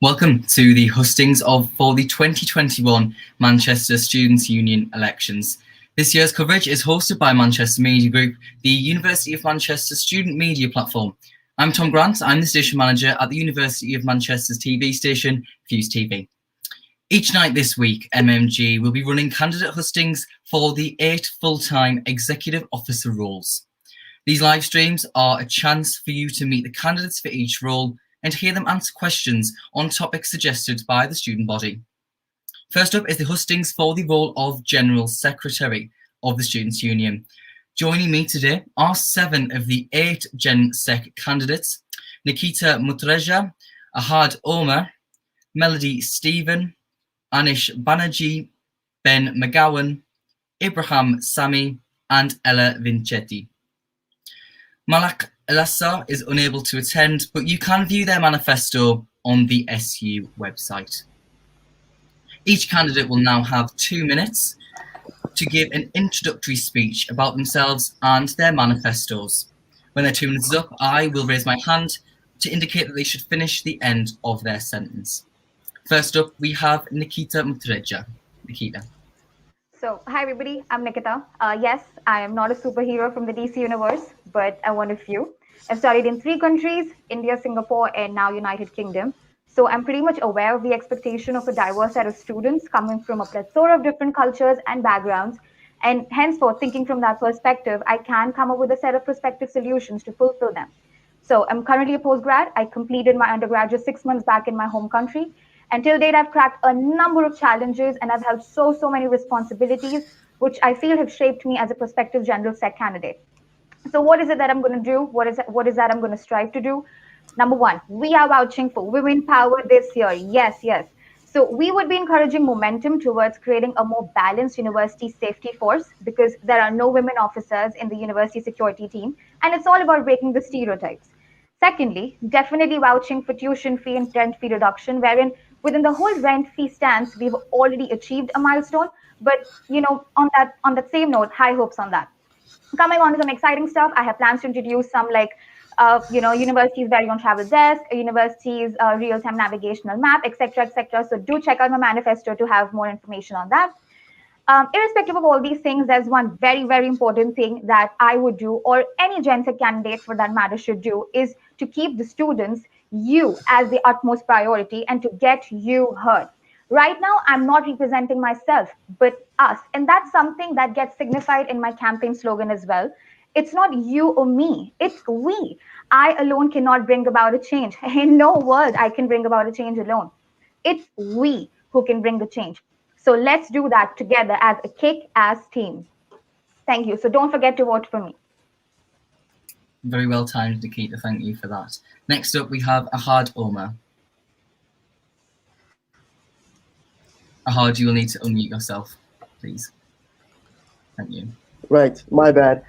Welcome to the hustings for the 2021 Manchester Students' Union elections. This year's coverage is hosted by Manchester Media Group, the University of Manchester student media platform. I'm Tom Grant, I'm the station manager at the University of Manchester's TV station, Fuse TV. Each night this week, MMG will be running candidate hustings for the 8 full-time executive officer roles. These live streams are a chance for you to meet the candidates for each role and to hear them answer questions on topics suggested by the student body. First up is the hustings for the role of General Secretary of the Students' Union. Joining me today are 7 of the 8 Gen Sec candidates: Nikita Muthrija, Ahad Omar, Melody Stephen, Anish Banerjee, Ben McGowan, Ibrahim Sami, and Ella Vincetti. Malak Elassa is unable to attend, but you can view their manifesto on the SU website. Each candidate will now have 2 minutes to give an introductory speech about themselves and their manifestos. When their 2 minutes is up, I will raise my hand to indicate that they should finish the end of their sentence. First up, we have Nikita Muthrija. Nikita. So, hi everybody, I'm Nikita. Yes, I am not a superhero from the DC universe, but I'm one of you. I've studied in 3 countries, India, Singapore, and now United Kingdom. So I'm pretty much aware of the expectation of a diverse set of students coming from a plethora of different cultures and backgrounds. And henceforth, thinking from that perspective, I can come up with a set of prospective solutions to fulfill them. So I'm currently a postgrad. I completed my undergraduate 6 months back in my home country. And till date, I've cracked a number of challenges and I've held so many responsibilities, which I feel have shaped me as a prospective general sec candidate. So what is it that I'm going to do? What is that I'm going to strive to do? Number 1, we are vouching for women power this year. Yes. So we would be encouraging momentum towards creating a more balanced university safety force because there are no women officers in the university security team. And it's all about breaking the stereotypes. Secondly, definitely vouching for tuition fee and rent fee reduction, wherein within the whole rent fee stance, we've already achieved a milestone. But on that same note, high hopes on that. Coming on to some exciting stuff, I have plans to introduce some universities' very own travel desk, universities' real-time navigational map, etc. So do check out my manifesto to have more information on that. Irrespective of all these things, there's one very important thing that I would do, or any Gen Sec candidate for that matter should do, is to keep the students, you, as the utmost priority and to get you heard. Right now, I'm not representing myself, but us. And that's something that gets signified in my campaign slogan as well. It's not you or me, it's we. I alone cannot bring about a change. In no world I can bring about a change alone. It's we who can bring the change. So let's do that together as a kick-ass team. Thank you. So don't forget to vote for me. Very well timed, Nikita. Thank you for that. Next up, we have Ahad Omar. Ahad, you will need to unmute yourself, please. Thank you. Right, my bad.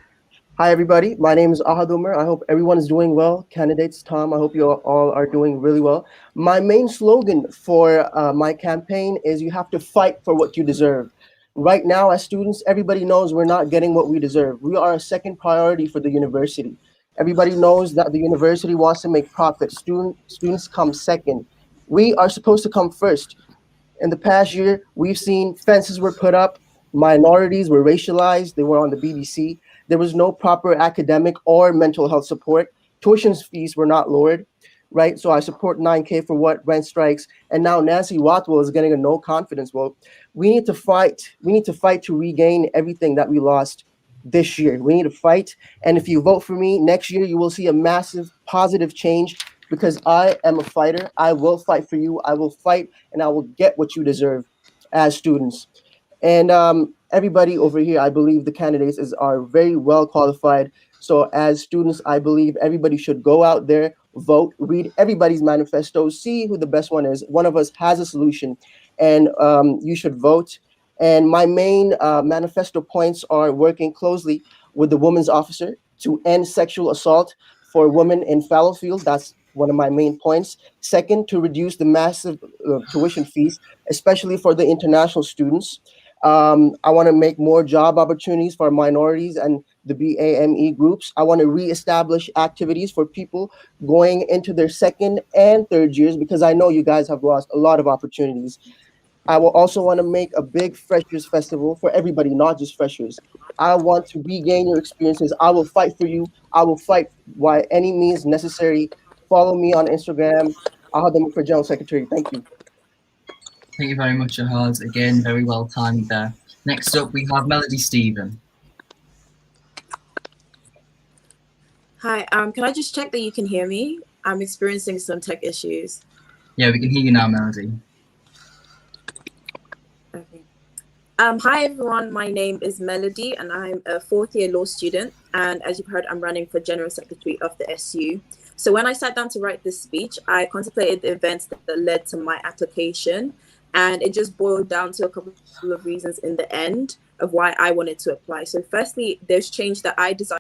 Hi, everybody. My name is Ahad Omar. I hope everyone is doing well. Candidates, Tom, I hope you all are doing really well. My main slogan for my campaign is you have to fight for what you deserve. Right now, as students, everybody knows we're not getting what we deserve. We are a second priority for the university. Everybody knows that the university wants to make profit. Students come second. We are supposed to come first. In the past year, we've seen fences were put up, minorities were racialized, they were on the BBC. There was no proper academic or mental health support. Tuition fees were not lowered, right? So I support 9K for what rent strikes. And now Nancy Rothwell is getting a no confidence vote. We need to fight. We need to fight to regain everything that we lost this year. We need to fight. And if you vote for me next year, you will see a massive positive change because I am a fighter. I will fight for you. I will fight and I will get what you deserve as students. And everybody over here, I believe the candidates are very well qualified. So as students, I believe everybody should go out there, vote, read everybody's manifestos, see who the best one is. One of us has a solution and you should vote. And my main manifesto points are working closely with the women's officer to end sexual assault for women in Fallowfield. That's one of my main points. Second, to reduce the massive tuition fees, especially for the international students. I want to make more job opportunities for minorities and the BAME groups. I want to reestablish activities for people going into their second and third years because I know you guys have lost a lot of opportunities. I will also want to make a big freshers festival for everybody, not just freshers. I want to regain your experiences. I will fight for you. I will fight by any means necessary. Follow me on Instagram. I'll have them for General Secretary. Thank you. Thank you very much, Ahaz. Again, very well timed there. Next up, we have Melody Stephen. Hi, can I just check that you can hear me? I'm experiencing some tech issues. Yeah, we can hear you now, Melody. Okay. Hi everyone, my name is Melody and I'm a fourth year law student. And as you've heard, I'm running for General Secretary of the SU. So when I sat down to write this speech, I contemplated the events that led to my application. And it just boiled down to a couple of reasons in the end of why I wanted to apply. So firstly, there's change that I desire.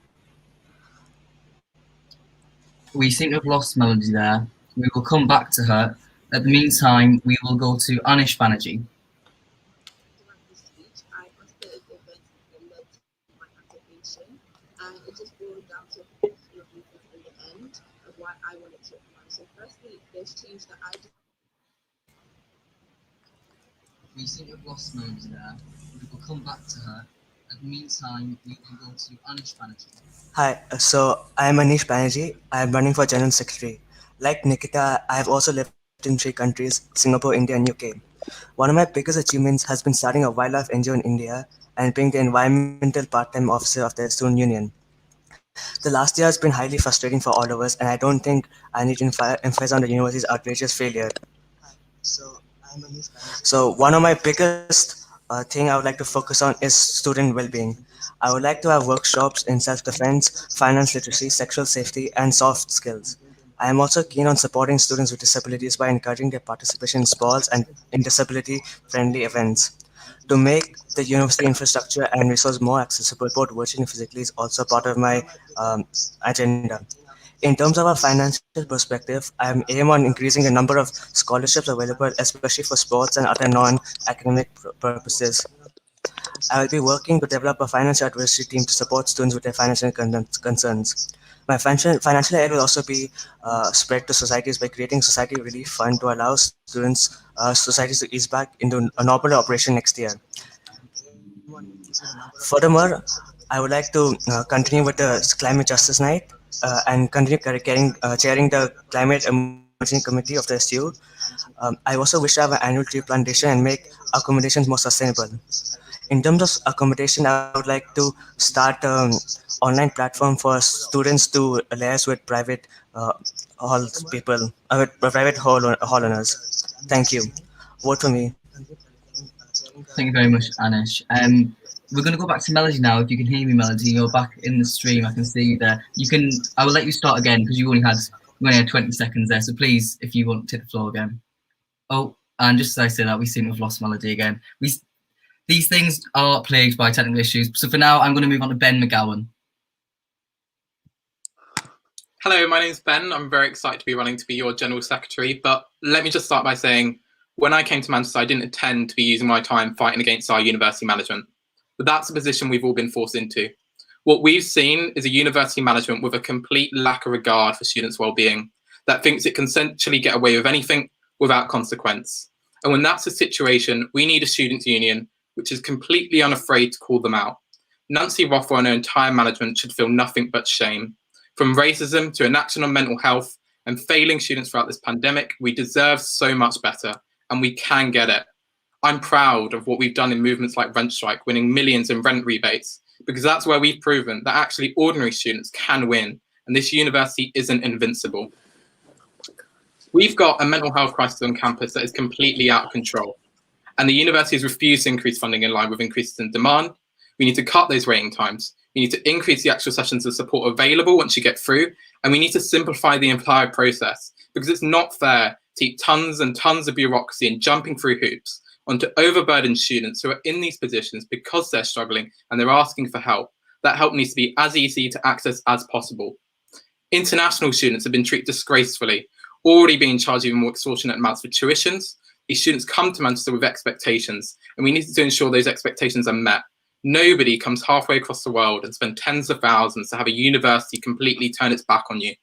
We seem to have lost Melody there. We will come back to her. At the meantime, we will go to Anish Banerjee. And it just boiled down to a couple of reasons in the end of why I wanted to apply. So firstly, there's change that I We seem to have lost Melody there. We will come back to her. At the meantime, we will go to Anish Banerjee. Hi, so I am Anish Banerjee. I am running for General Secretary. Like Nikita, I have also lived in 3 countries, Singapore, India, and UK. One of my biggest achievements has been starting a wildlife NGO in India and being the environmental part-time officer of the student union. The last year has been highly frustrating for all of us, and I don't think I need to emphasize on the university's outrageous failure. So one of my biggest thing I would like to focus on is student well-being. I would like to have workshops in self-defense, finance literacy, sexual safety, and soft skills. I am also keen on supporting students with disabilities by encouraging their participation in sports and in disability-friendly events. To make the university infrastructure and resource more accessible, both virtually and physically, is also part of my agenda. In terms of a financial perspective, I am aim on increasing the number of scholarships available, especially for sports and other non-academic purposes. I will be working to develop a financial advisory team to support students with their financial concerns. My financial aid will also be spread to societies by creating society relief fund to allow societies to ease back into a normal operation next year. Furthermore, I would like to continue with the Climate Justice Night and continue chairing the Climate Emergency Committee of the SU. I also wish to have an annual tree plantation and make accommodations more sustainable. In terms of accommodation, I would like to start an online platform for students to liaise with private hall owners. Thank you. Vote for me. Thank you very much, Anish. We're going to go back to Melody now. If you can hear me, Melody, you're back in the stream. I can see you there. I will let you start again because you only had 20 seconds there. So please, if you want to take the floor again. Oh, and just as I say that, we seem to have lost Melody again. These things are plagued by technical issues. So for now, I'm going to move on to Ben McGowan. Hello, my name's Ben. I'm very excited to be running to be your General Secretary. But let me just start by saying, when I came to Manchester, I didn't intend to be using my time fighting against our university management. But that's a position we've all been forced into. What we've seen is a university management with a complete lack of regard for students' well-being that thinks it can essentially get away with anything without consequence. And when that's the situation, we need a students' union which is completely unafraid to call them out. Nancy Rothwell and her entire management should feel nothing but shame. From racism to inaction on mental health and failing students throughout this pandemic, we deserve so much better, and we can get it. I'm proud of what we've done in movements like Rent Strike, winning millions in rent rebates, because that's where we've proven that actually ordinary students can win, and this university isn't invincible. We've got a mental health crisis on campus that is completely out of control, and the university has refused to increase funding in line with increases in demand. We need to cut those waiting times. We need to increase the actual sessions of support available once you get through, and we need to simplify the entire process, because it's not fair to heap tons and tons of bureaucracy and jumping through hoops onto overburdened students who are in these positions because they're struggling and they're asking for help. That help needs to be as easy to access as possible. International students have been treated disgracefully, already being charged even more extortionate amounts for tuitions. These students come to Manchester with expectations, and we need to ensure those expectations are met. Nobody comes halfway across the world and spend tens of thousands to have a university completely turn its back on you.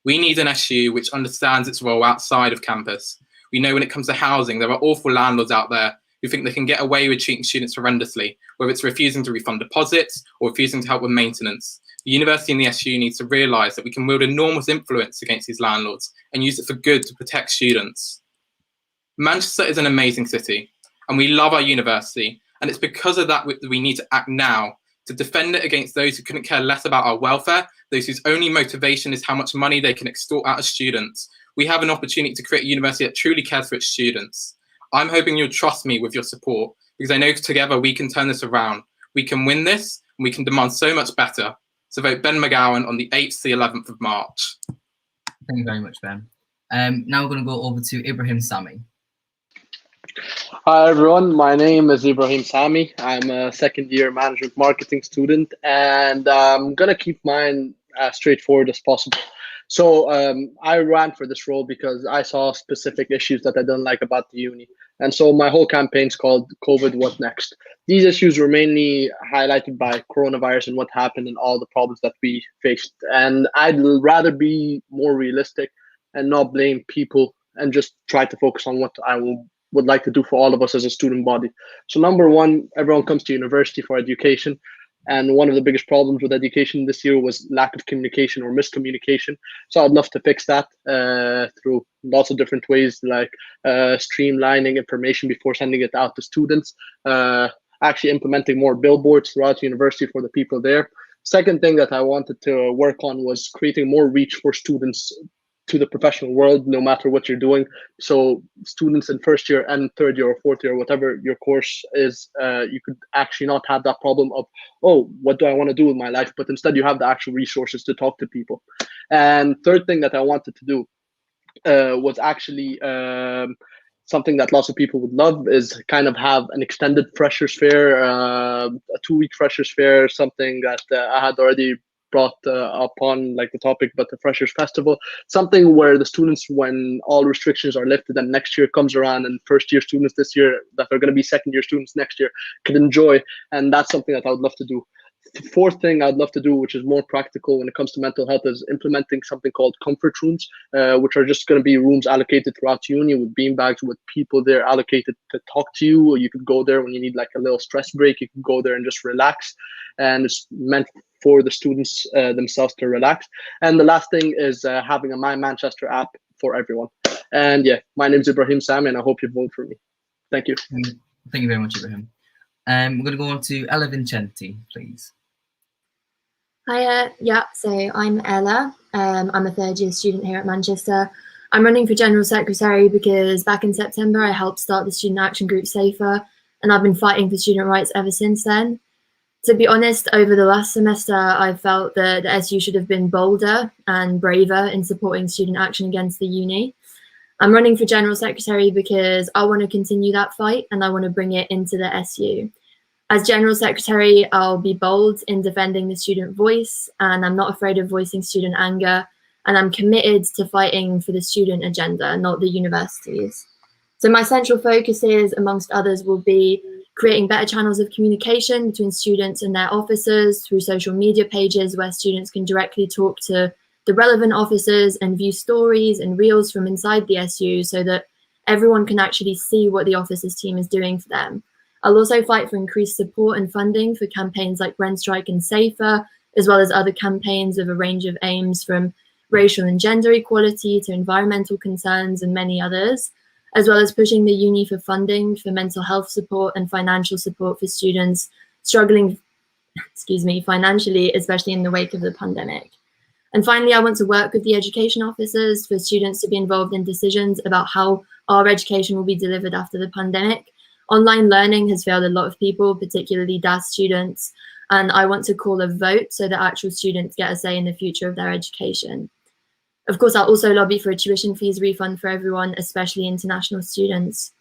We need an SU which understands its role outside of campus. We know when it comes to housing, there are awful landlords out there who think they can get away with treating students horrendously, whether it's refusing to refund deposits or refusing to help with maintenance. The university and the SU needs to realise that we can wield enormous influence against these landlords and use it for good to protect students. Manchester is an amazing city, and we love our university, and it's because of that we need to act now to defend it against those who couldn't care less about our welfare, those whose only motivation is how much money they can extort out of students. We have an opportunity to create a university that truly cares for its students. I'm hoping you'll trust me with your support, because I know together we can turn this around. We can win this, and we can demand so much better. So vote Ben McGowan on the 8th to the 11th of March. Thank you very much, Ben. Now we're going to go over to Ibrahim Sami. Hi everyone, my name is Ibrahim Sami. I'm a second-year management marketing student, and I'm gonna keep mine as straightforward as possible. So I ran for this role because I saw specific issues that I didn't like about the uni. And so my whole campaign's called COVID What Next? These issues were mainly highlighted by coronavirus and what happened and all the problems that we faced. And I'd rather be more realistic and not blame people and just try to focus on what I would like to do for all of us as a student body. So number one, everyone comes to university for education. And one of the biggest problems with education this year was lack of communication or miscommunication. So I'd love to fix that through lots of different ways, like streamlining information before sending it out to students, actually implementing more billboards throughout the university for the people there. Second thing that I wanted to work on was creating more reach for students to the professional world, no matter what you're doing. So students in first year and third year or fourth year, whatever your course is, you could actually not have that problem of, oh, what do I want to do with my life? But instead you have the actual resources to talk to people. And third thing that I wanted to do was actually something that lots of people would love, is kind of have an extended freshers fair, a 2-week freshers fair, something that I had already brought upon, like the topic, but the Freshers Festival, something where the students, when all restrictions are lifted and next year comes around and first year students this year that are going to be second year students next year could enjoy. And that's something that I would love to do. The fourth thing I'd love to do, which is more practical when it comes to mental health, is implementing something called comfort rooms, which are just going to be rooms allocated throughout uni with beanbags, with people there allocated to talk to you. Or you could go there when you need like a little stress break. You can go there and just relax. And it's meant for the students themselves to relax. And the last thing is having a My Manchester app for everyone. And yeah, my name is Ibrahim Sami, and I hope you vote for me. Thank you. Thank you very much, Ibrahim. We're going to go on to Ella Vincenti, please. Hiya, so I'm Ella. I'm a third year student here at Manchester. I'm running for General Secretary because back in September I helped start the Student Action Group Safer, and I've been fighting for student rights ever since then. To be honest, over the last semester, I felt that the SU should have been bolder and braver in supporting student action against the uni. I'm running for General Secretary because I want to continue that fight and I want to bring it into the SU. As General Secretary, I'll be bold in defending the student voice, and I'm not afraid of voicing student anger, and I'm committed to fighting for the student agenda, not the universities. So my central focuses, amongst others, will be creating better channels of communication between students and their officers through social media pages where students can directly talk to the relevant officers and view stories and reels from inside the SU so that everyone can actually see what the officers team is doing for them. I'll also fight for increased support and funding for campaigns like Rent Strike and Safer, as well as other campaigns with a range of aims from racial and gender equality to environmental concerns and many others, as well as pushing the uni for funding for mental health support and financial support for students struggling, financially, especially in the wake of the pandemic. And finally, I want to work with the education officers for students to be involved in decisions about how our education will be delivered after the pandemic. Online learning has failed a lot of people, particularly DAS students, and I want to call a vote so that actual students get a say in the future of their education. Of course, I'll also lobby for a tuition fees refund for everyone, especially international students.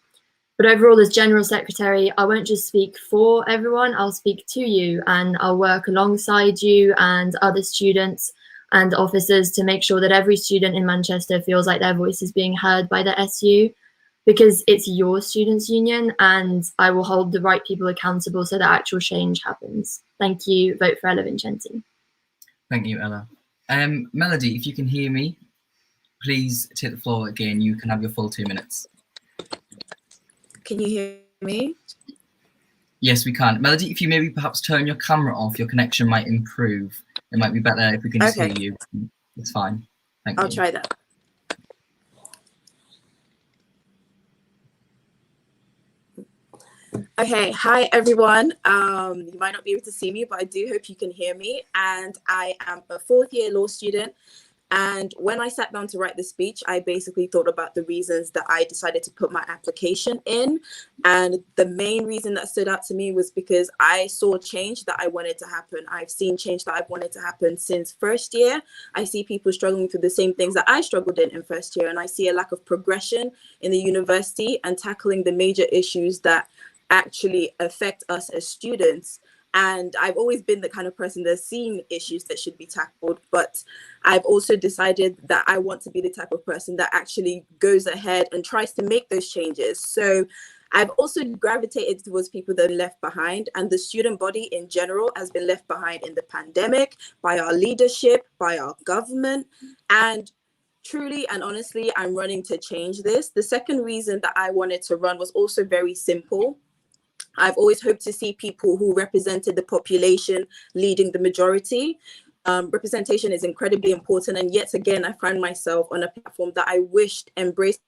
But overall, as General Secretary, I won't just speak for everyone, I'll speak to you, and I'll work alongside you and other students and officers to make sure that every student in Manchester feels like their voice is being heard by the SU. because it's your students' union, and I will hold the right people accountable so that actual change happens. Thank you. Vote for Ella Vincenti. Thank you, Ella. Melody, if you can hear me, please take the floor again. You can have your full 2 minutes. Can you hear me? Yes, we can. Melody, if you maybe perhaps turn your camera off, your connection might improve. It might be better if we can just hear you. It's fine. Thank you. I'll try that. Okay, hi everyone. You might not be able to see me, but I do hope you can hear me. And I am a fourth year law student. And when I sat down to write the speech, I basically thought about the reasons that I decided to put my application in. And the main reason that stood out to me was because I saw change that I wanted to happen. I've seen change that I've wanted to happen since first year. I see people struggling through the same things that I struggled in first year. And I see a lack of progression in the university and tackling the major issues that actually affect us as students. And I've always been the kind of person that's seen issues that should be tackled, but I've also decided that I want to be the type of person that actually goes ahead and tries to make those changes. So I've also gravitated towards people that are left behind, and the student body in general has been left behind in the pandemic by our leadership, by our government, and truly and honestly, I'm running to change this. The second reason that I wanted to run was also very simple. I've always hoped to see people who represented the population leading the majority. Representation is incredibly important. And yet again, I find myself on a platform that I wished embraced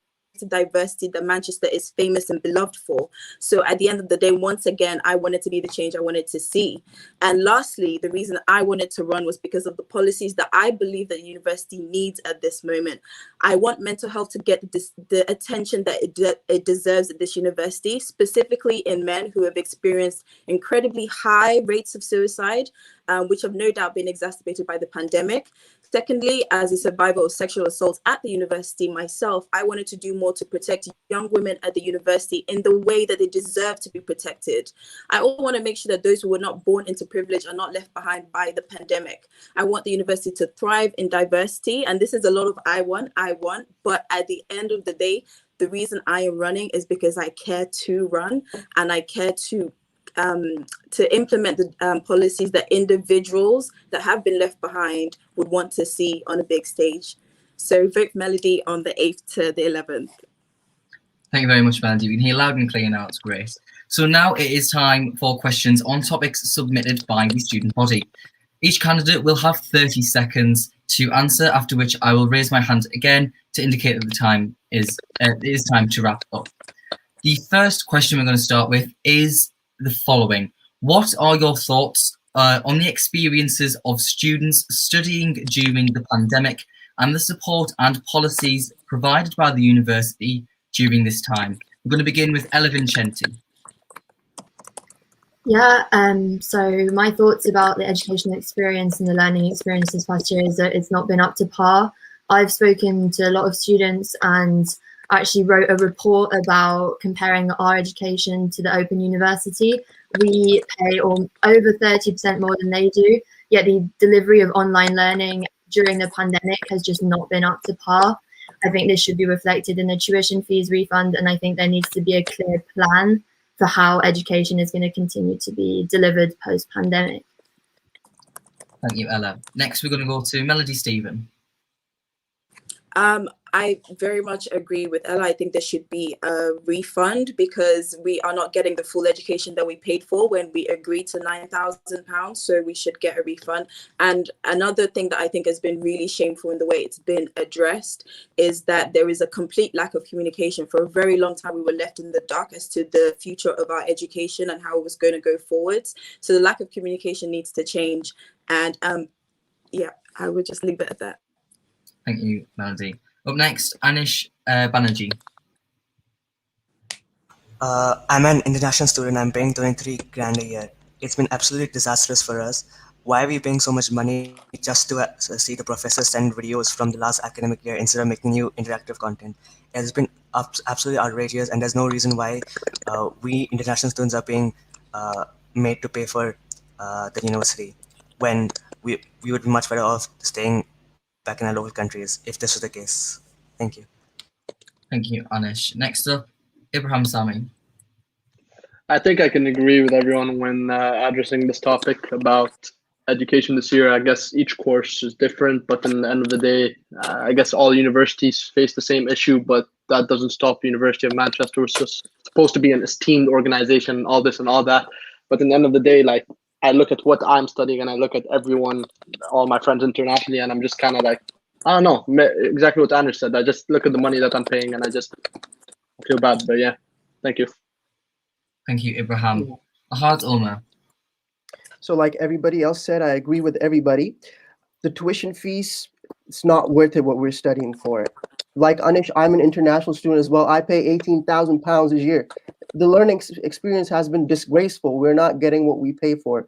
diversity that Manchester is famous and beloved for. So at the end of the day, once again, I wanted to be the change I wanted to see. And lastly, the reason I wanted to run was because of the policies that I believe that the university needs at this moment. I want mental health to get the attention that it deserves at this university, specifically in men who have experienced incredibly high rates of suicide, which have no doubt been exacerbated by the pandemic. Secondly, as a survivor of sexual assault at the university myself, I wanted to do more to protect young women at the university in the way that they deserve to be protected. I also want to make sure that those who were not born into privilege are not left behind by the pandemic. I want the university to thrive in diversity, and this is a lot of I want, but at the end of the day, the reason I am running is because I care to run, and I care to implement the policies that individuals that have been left behind would want to see on a big stage. So vote Melody on the 8th to the 11th. Thank you very much, Melody. We can hear loud and clear now. It's great. So now it is time for questions on topics submitted by the student body. Each candidate will have 30 seconds to answer, after which I will raise my hand again to indicate that the time is it is time to wrap up. The first question we're going to start with is the following. What are your thoughts on the experiences of students studying during the pandemic and the support and policies provided by the university during this time? We're going to begin with Ella Vincenti. Yeah, so my thoughts about the educational experience and the learning experience this past year is that it's not been up to par. I've spoken to a lot of students and actually wrote a report about comparing our education to the Open University. We pay over 30% more than they do, yet the delivery of online learning during the pandemic has just not been up to par. I think this should be reflected in the tuition fees refund, and I think there needs to be a clear plan for how education is going to continue to be delivered post-pandemic. Thank you, Ella. Next, we're going to go to Melody Stephen. I very much agree with Ella. I think there should be a refund because we are not getting the full education that we paid for when we agreed to £9,000. So we should get a refund. And another thing that I think has been really shameful in the way it's been addressed is that there is a complete lack of communication. For a very long time, we were left in the dark as to the future of our education and how it was going to go forwards. So the lack of communication needs to change. And yeah, I would just leave it at that. Thank you, Melody. Up next, Anish Banerjee. I'm an international student. I'm paying 23 grand a year. It's been absolutely disastrous for us. Why are we paying so much money just to see the professors send videos from the last academic year instead of making new interactive content? It's been absolutely outrageous, and there's no reason why we international students are being made to pay for the university when we would be much better off staying back in our local countries if this was the case. Thank you. Thank you, Anish. Next up, Ibrahim Sami. I think I can agree with everyone when addressing this topic about education this year. I guess each course is different, but in the end of the day, I guess all universities face the same issue, but that doesn't stop University of Manchester, which is supposed to be an esteemed organization, all this and all that. But in the end of the day, like, I look at what I'm studying and I look at everyone, all my friends internationally, and I'm just kind of like, I don't know, exactly what Anish said. I just look at the money that I'm paying and I just feel bad. But yeah, thank you. Thank you, Ibrahim. Ahad Ulmer. So like everybody else said, I agree with everybody. The tuition fees, it's not worth it what we're studying for. Like Anish, I'm an international student as well. I pay £18,000 a year. The learning experience has been disgraceful. We're not getting what we pay for.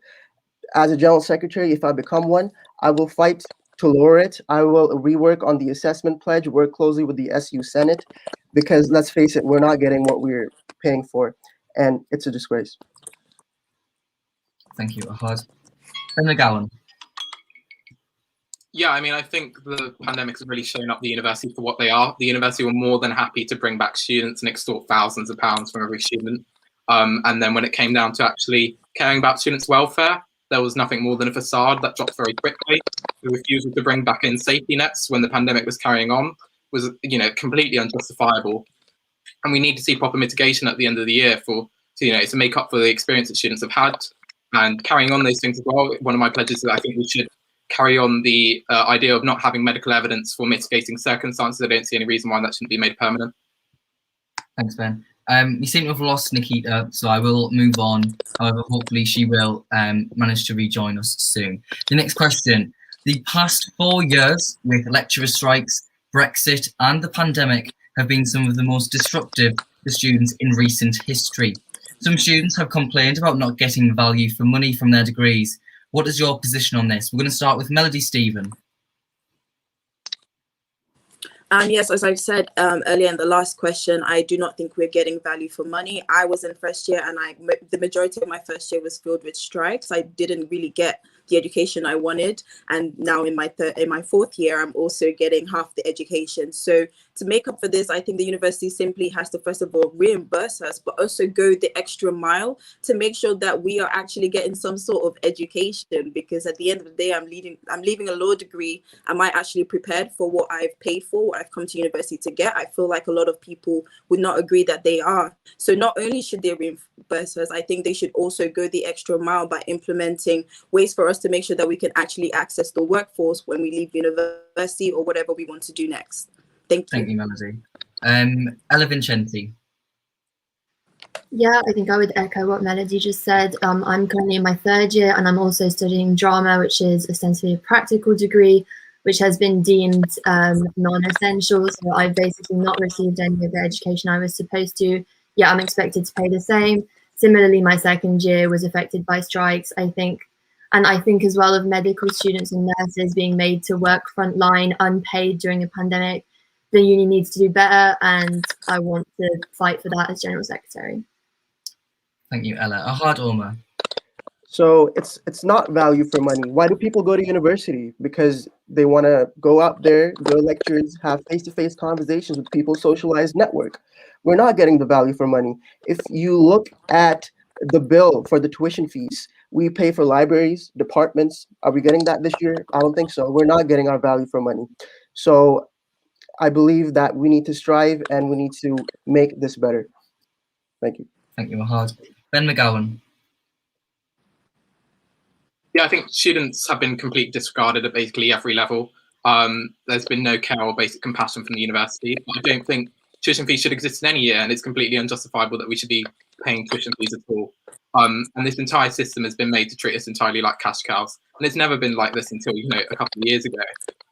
As a general secretary, if I become one, I will fight to lower it. I will rework on the assessment pledge, work closely with the SU Senate, because let's face it, we're not getting what we're paying for, and it's a disgrace. Thank you, Ahad. Ben McGowan. Yeah, I mean, I think the pandemic has really shown up the university for what they are. The university were more than happy to bring back students and extort thousands of pounds from every student. And then when it came down to actually caring about students' welfare, there was nothing more than a facade that dropped very quickly. The refusal to bring back in safety nets when the pandemic was carrying on was, completely unjustifiable. And we need to see proper mitigation at the end of the year to make up for the experience that students have had. And carrying on those things as well, one of my pledges is that I think we should carry on the idea of not having medical evidence for mitigating circumstances. I don't see any reason why that shouldn't be made permanent. Thanks, Ben. We seem to have lost Nikita, so I will move on. However, hopefully she will manage to rejoin us soon. The next question. The past 4 years with lecturer strikes, Brexit and the pandemic have been some of the most disruptive for students in recent history. Some students have complained about not getting value for money from their degrees. What is your position on this? We're going to start with Melody Stephen. Yes, as I've said earlier in the last question, I do not think we're getting value for money. I was in first year and the majority of my first year was filled with strikes. I didn't really get the education I wanted. And now in my fourth year, I'm also getting half the education. So to make up for this, I think the university simply has to, first of all, reimburse us, but also go the extra mile to make sure that we are actually getting some sort of education. Because at the end of the day, I'm leaving a law degree. Am I actually prepared for what I've paid for, what I've come to university to get? I feel like a lot of people would not agree that they are. So not only should they reimburse us, I think they should also go the extra mile by implementing ways for us to make sure that we can actually access the workforce when we leave university or whatever we want to do next. Thank you. Thank you, Melody. Ella Vincenti. Yeah, I think I would echo what Melody just said. I'm currently in my third year and I'm also studying drama, which is ostensibly a practical degree, which has been deemed non-essential. So I've basically not received any of the education I was supposed to. Yeah, I'm expected to pay the same. Similarly, my second year was affected by strikes, I think. And I think as well of medical students and nurses being made to work frontline unpaid during a pandemic. The uni needs to do better, and I want to fight for that as General Secretary. Thank you, Ella. Ahad Ulmer. So it's not value for money. Why do people go to university? Because they want to go out there, go to lectures, have face-to-face conversations with people, socialize, network. We're not getting the value for money. If you look at the bill for the tuition fees, we pay for libraries, departments. Are we getting that this year? I don't think so. We're not getting our value for money. So I believe that we need to strive and we need to make this better. Thank you. Thank you, Ahad. Ben McGowan. Yeah, I think students have been completely disregarded at basically every level. There's been no care or basic compassion from the university. I don't think tuition fees should exist in any year, and it's completely unjustifiable that we should be paying tuition fees at all. And this entire system has been made to treat us entirely like cash cows. And it's never been like this until, a couple of years ago.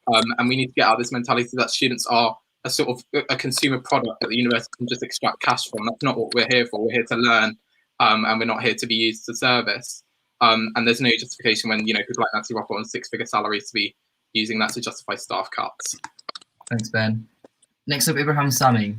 And we need to get out of this mentality that students are a sort of a consumer product that the university can just extract cash from. That's not what we're here for. We're here to learn, and we're not here to be used to service. And there's no justification when, people like Nancy Roper on six-figure salaries to be using that to justify staff cuts. Thanks, Ben. Next up, Ibrahim Sami.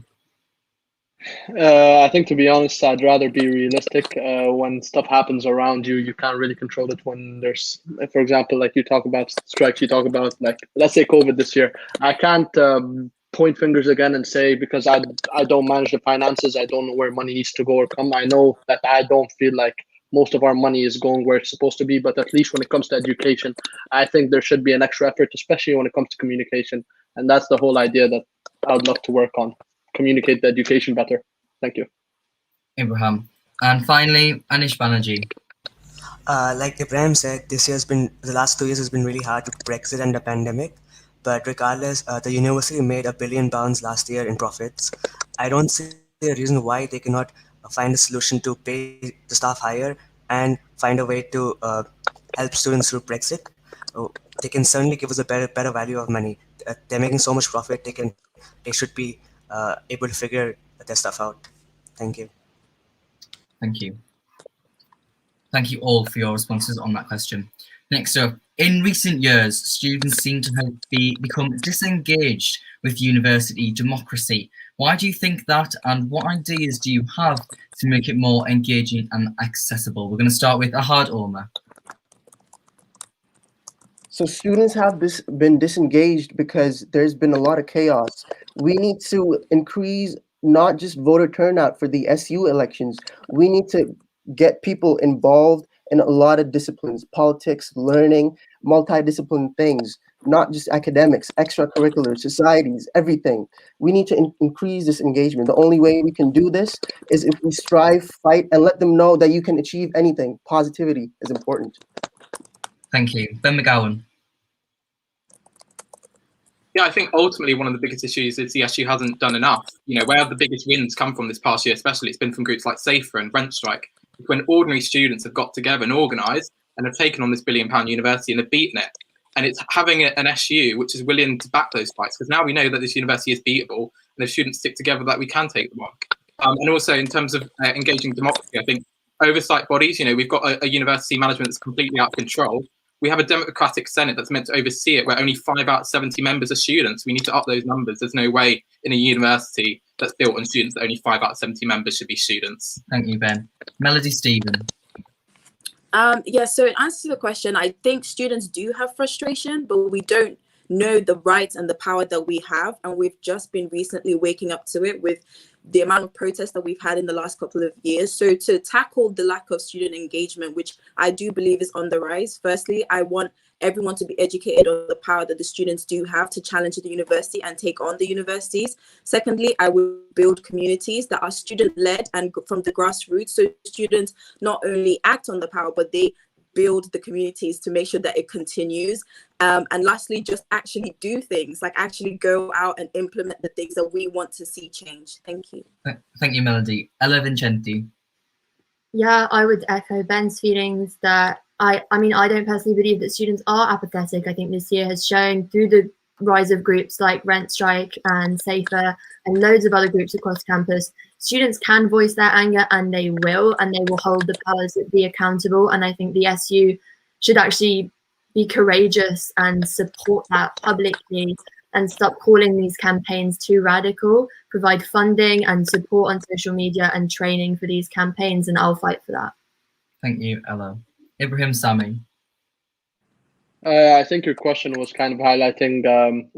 I think, to be honest, I'd rather be realistic. When stuff happens around you, you can't really control it. When there's, for example, like you talk about strikes, you talk about, like, let's say COVID this year. I can't point fingers again and say, because I don't manage the finances, I don't know where money needs to go or come. I know that I don't feel like most of our money is going where it's supposed to be, but at least when it comes to education, I think there should be an extra effort, especially when it comes to communication. And that's the whole idea that I would love to work on, communicate the education better. Thank you. Ibrahim. And finally, Anish Banerjee. Like Ibrahim said, the last 2 years has been really hard with Brexit and the pandemic. But regardless, the university made £1 billion last year in profits. I don't see a reason why they cannot find a solution to pay the staff higher and find a way to help students through Brexit. They can certainly give us a better value of money. They're making so much profit. They should be able to figure their stuff out. Thank you. Thank you. Thank you all for your responses on that question. Next up, in recent years, students seem to have become disengaged with university democracy. Why do you think that, and what ideas do you have to make it more engaging and accessible? We're going to start with Ahad Olma. So students have been disengaged because there's been a lot of chaos. We need to increase not just voter turnout for the SU elections. We need to get people involved in a lot of disciplines, politics, learning, multidisciplinary things, not just academics, extracurricular, societies, everything. We need to increase this engagement. The only way we can do this is if we strive, fight, and let them know that you can achieve anything. Positivity is important. Thank you. Ben McGowan. Yeah, I think ultimately one of the biggest issues is the SU hasn't done enough. You know, where the biggest wins come from this past year, especially, it's been from groups like SAFER and Rent Strike. When ordinary students have got together and organised and have taken on this £1 billion university and have beaten it. And it's having an SU which is willing to back those fights, because now we know that this university is beatable, and if students stick together, that we can take them on. And also in terms of engaging democracy, I think oversight bodies, you know, we've got a university management that's completely out of control. We have a democratic Senate that's meant to oversee it, where only 5 out of 70 members are students. We need to up those numbers. There's no way in a university that's built on students that only 5 out of 70 members should be students. Thank you, Ben. Melody Stephen. Yeah, so in answer to the question, I think students do have frustration, but we don't know the rights and the power that we have. And we've just been recently waking up to it with the amount of protests that we've had in the last couple of years. So to tackle the lack of student engagement, which I do believe is on the rise, firstly, I want everyone to be educated on the power that the students do have to challenge the university and take on the universities. Secondly, I will build communities that are student-led and from the grassroots, so students not only act on the power, but they build the communities to make sure that it continues. And lastly, just actually do things, like actually go out and implement the things that we want to see change. Thank you. Thank you, Melody. Ella Vincenti. Yeah, I would echo Ben's feelings that I mean, I don't personally believe that students are apathetic. I think this year has shown through the rise of groups like Rent Strike and SAFER and loads of other groups across campus, students can voice their anger, and they will hold the powers that be accountable. And I think the SU should actually be courageous and support that publicly and stop calling these campaigns too radical, provide funding and support on social media and training for these campaigns, and I'll fight for that. Thank you, Ella. Ibrahim Sami. I think your question was kind of highlighting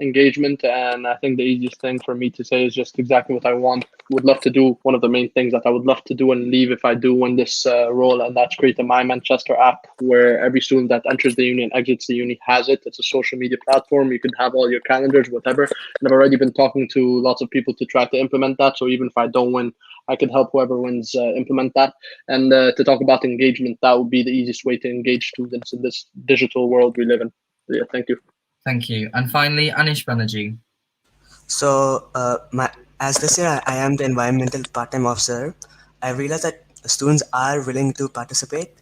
engagement, and I think the easiest thing for me to say is just exactly what I would love to do. One of the main things that I would love to do and leave if I do win this role, and that's create a My Manchester app where every student that enters the uni and exits the uni has it. It's a social media platform. You can have all your calendars, whatever. And I've already been talking to lots of people to try to implement that. So even if I don't win, I could help whoever wins implement that. And to talk about engagement, that would be the easiest way to engage students in this digital world we live in. So yeah, thank you. Thank you. And finally, Anish Banerjee. So as this year I am the environmental part-time officer, I realized that students are willing to participate.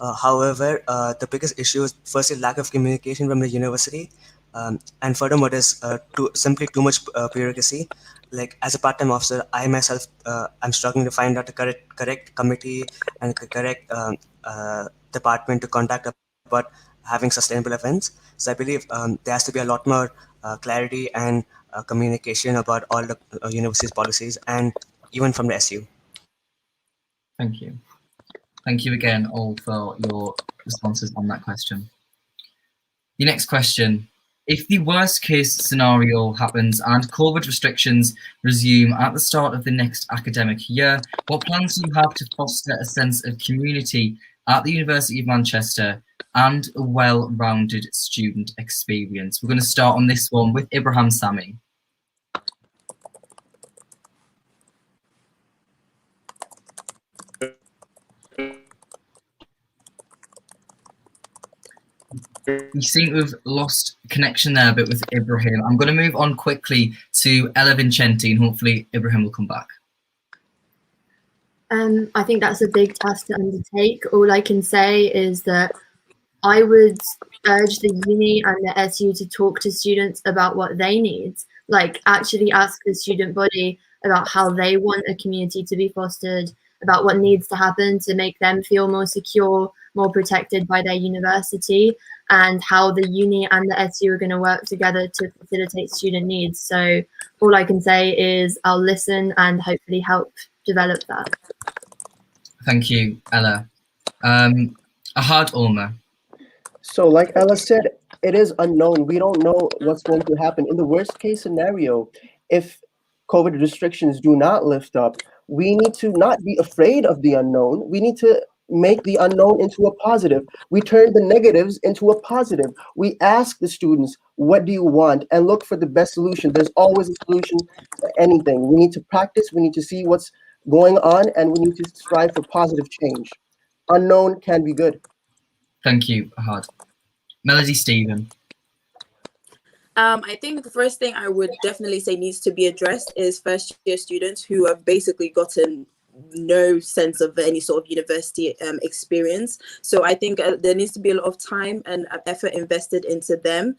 However, the biggest issue is firstly lack of communication from the university. And furthermore, there's simply too much bureaucracy. Like as a part-time officer, I myself, I'm struggling to find out the correct committee and the correct department to contact about having sustainable events. So I believe there has to be a lot more clarity and communication about all the university's policies, and even from the SU. Thank you. Thank you again all for your responses on that question. The next question, If the worst case scenario happens and COVID restrictions resume at the start of the next academic year, what plans do you have to foster a sense of community at the University of Manchester and a well-rounded student experience? We're going to start on this one with Ibrahim Sami. We seem to have lost connection there a bit with Ibrahim. I'm going to move on quickly to Ella Vincenti, and hopefully Ibrahim will come back. I think that's a big task to undertake. All I can say is that I would urge the uni and the SU to talk to students about what they need, like actually ask the student body about how they want a community to be fostered, about what needs to happen to make them feel more secure, more protected by their university, and how the uni and the SU are going to work together to facilitate student needs. So all I can say is I'll listen and hopefully help develop that. Thank you, Ella. Ahad Ulmer. So like Ella said, it is unknown. We don't know what's going to happen. In the worst case scenario, if COVID restrictions do not lift up, we need to not be afraid of the unknown. We need to make the unknown into a positive. We turn the negatives into a positive. We ask the students, what do you want? And look for the best solution. There's always a solution to anything. We need to practice. We need to see what's going on, and we need to strive for positive change. Unknown can be good. Thank you, Ahad. Melody Stephen. I think the first thing I would definitely say needs to be addressed is first year students who have basically gotten no sense of any sort of university experience. So I think there needs to be a lot of time and effort invested into them.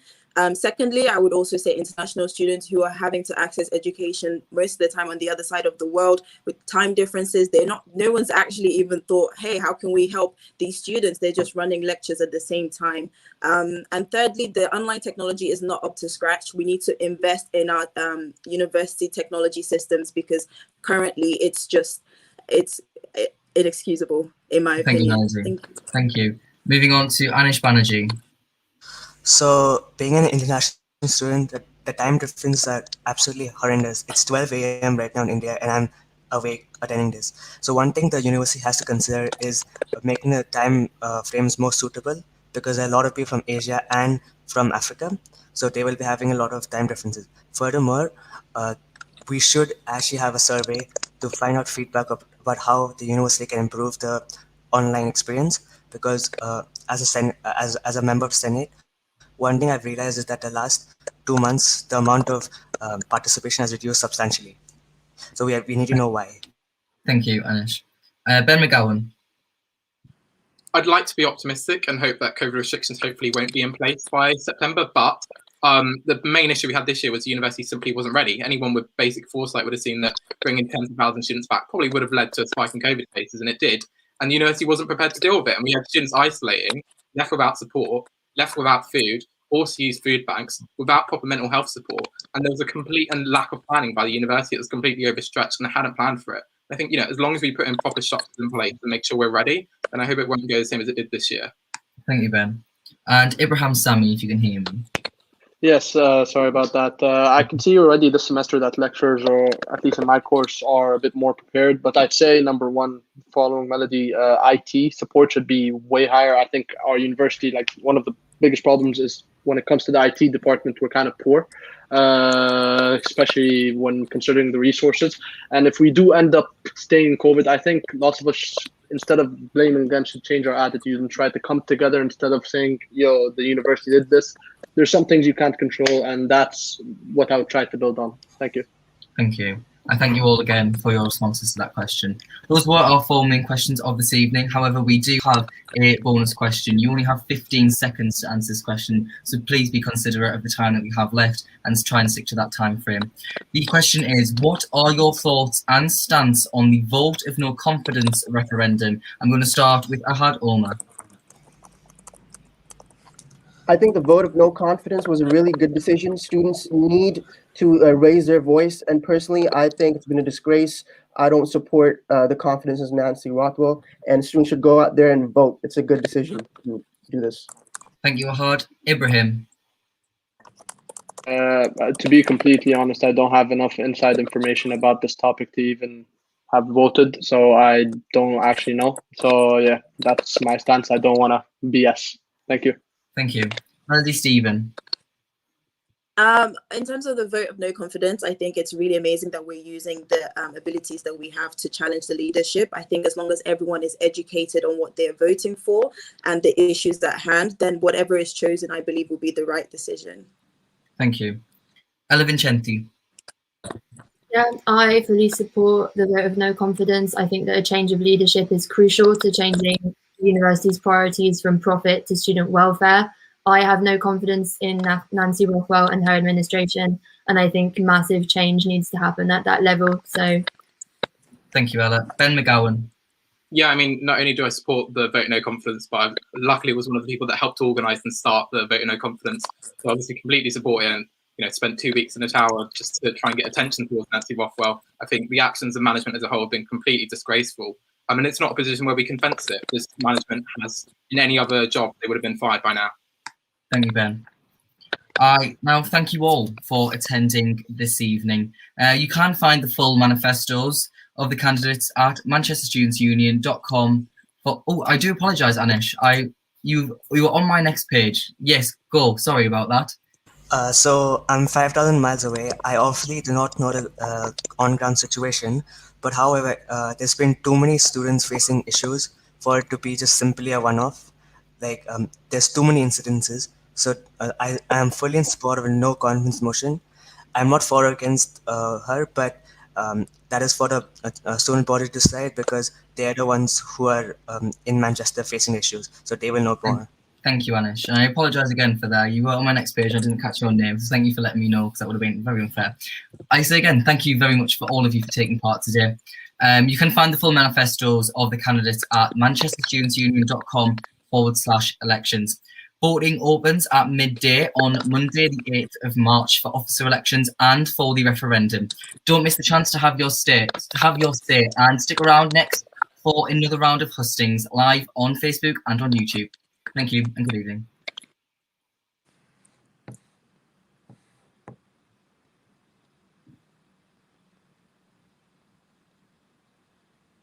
Secondly, I would also say international students who are having to access education most of the time on the other side of the world with time differences. No one's actually even thought, hey, how can we help these students? They're just running lectures at the same time. And thirdly, the online technology is not up to scratch. We need to invest in our university technology systems because currently it's inexcusable, in my opinion. Thank you. Moving on to Anish Banerjee. So being an international student, the time difference are absolutely horrendous. It's 12 a.m. right now in India, and I'm awake attending this. So one thing the university has to consider is making the time frames more suitable, because there are a lot of people from Asia and from Africa, so they will be having a lot of time differences. Furthermore, we should actually have a survey to find out feedback about how the university can improve the online experience, because as a member of Senate, one thing I've realized is that the last 2 months, the amount of participation has reduced substantially. So we need to know why. Thank you, Anish. Ben McGowan. I'd like to be optimistic and hope that COVID restrictions hopefully won't be in place by September, but the main issue we had this year was the university simply wasn't ready. Anyone with basic foresight would have seen that bringing tens of thousands of students back probably would have led to a spike in COVID cases, and it did. And the university wasn't prepared to deal with it. And we had students isolating, left without support, left without food, forced to use food banks, without proper mental health support. And there was a complete and lack of planning by the university that was completely overstretched, and they hadn't planned for it. I think, as long as we put in proper structures in place and make sure we're ready, then I hope it won't go the same as it did this year. Thank you, Ben. And Ibrahim Sami, if you can hear me. Yes, sorry about that. I can see already this semester that lecturers, or at least in my course, are a bit more prepared. But I'd say, number one, following Melody, IT support should be way higher. I think our university, like, one of the biggest problems is when it comes to the IT department, we're kind of poor, especially when considering the resources. And if we do end up staying in COVID, I think lots of us, instead of blaming them, should change our attitude and try to come together instead of saying, yo, the university did this. There's some things you can't control, and that's what I would try to build on. Thank you. Thank you. I thank you all again for your responses to that question. Those were our 4 main questions of this evening. However, we do have a bonus question. You only have 15 seconds to answer this question, so please be considerate of the time that we have left and try and stick to that time frame. The question is, what are your thoughts and stance on the vote of no confidence referendum? I'm going to start with Ahad Ulmer. I think the vote of no confidence was a really good decision. Students need to raise their voice, and personally, I think it's been a disgrace. I don't support the confidence of Nancy Rothwell, and students should go out there and vote. It's a good decision to do this. Thank you, Ahad. Ibrahim. To be completely honest, I don't have enough inside information about this topic to even have voted, so I don't actually know. So yeah, that's my stance. I don't want to BS. Thank you. Thank you. Melody, Stephen. In terms of the vote of no confidence, I think it's really amazing that we're using the abilities that we have to challenge the leadership. I think as long as everyone is educated on what they're voting for and the issues at hand, then whatever is chosen, I believe, will be the right decision. Thank you. Ella Vincenti. Yeah, I fully support the vote of no confidence. I think that a change of leadership is crucial to changing the university's priorities from profit to student welfare. I have no confidence in Nancy Rothwell and her administration, and I think massive change needs to happen at that level. So, thank you, Ella. Ben McGowan. Yeah, I mean, not only do I support the vote no confidence, but I luckily was one of the people that helped organise and start the vote no confidence. So obviously completely support it, and spent 2 weeks in the tower just to try and get attention towards Nancy Rothwell. I think the actions of management as a whole have been completely disgraceful. I mean, it's not a position where we can fence it. This management has, in any other job, they would have been fired by now. Thank you, Ben. I now thank you all for attending this evening. You can find the full manifestos of the candidates at manchesterstudentsunion.com. I do apologise, Anish. You were on my next page. Yes, go. Sorry about that. So I'm 5,000 miles away. I obviously do not know the on-ground situation, but however, there's been too many students facing issues for it to be just simply a one-off. Like there's too many incidences. So I am fully in support of a no confidence motion. I'm not for or against her, but that is for the student body to decide, because they are the ones who are in Manchester facing issues. So they will know more. Thank you, Anish. And I apologise again for that. You were on my next page. I didn't catch your name. So thank you for letting me know, because that would have been very unfair. I say again, thank you very much for all of you for taking part today. You can find the full manifestos of the candidates at manchesterstudentsunion.com/elections. Voting opens at midday on Monday, the 8th of March for officer elections and for the referendum. Don't miss the chance to have your say, and stick around next for another round of Hustings live on Facebook and on YouTube. Thank you and good evening.